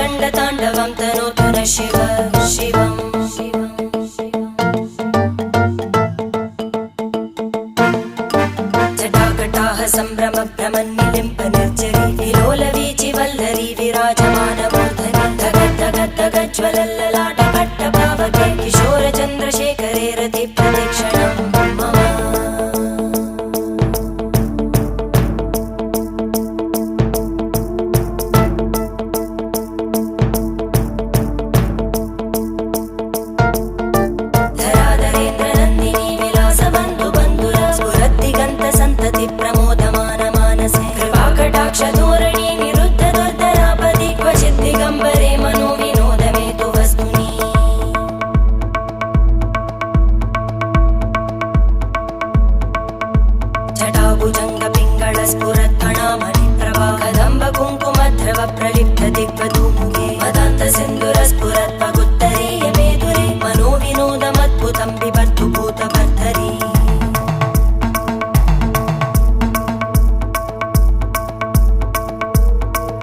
रङ्गताण्डवं तनोतु न शिव शिवम् जटाकटाः सम्भ्रमभ्रमन्निलिम्प निर्जरी विलोलवीचि वल्लरी विराजमानमूर्धनि धगज्ज्वलल्ललाटपट्टपावके किशोरचन्द्रशेखरे रतिप्रतिक्षणं मम धराधरेन्द्रनन्दिनी विलासबन्धुबन्धुर स्फुरद्दिगन्तसन्तति प्रमोदमान मानसे कृपाकटाक्षधोरणी निरुद्ध दुर्धरापदि क्वचित् दिगम्बरे मनो विनोदमेतु वस्तुनि जटाभुजङ्गपिङ्गळस्फुरत्फणामणिप्रभा कदम्बकुङ्कुमद्रव प्रलिप्त दिग्वधूमुखे मदान्तसिन्धुरस्फुरत्पगुत्तरीयमेधुरे मनो विनोदमद्भुतं बिभर्तु भूतभर्तरी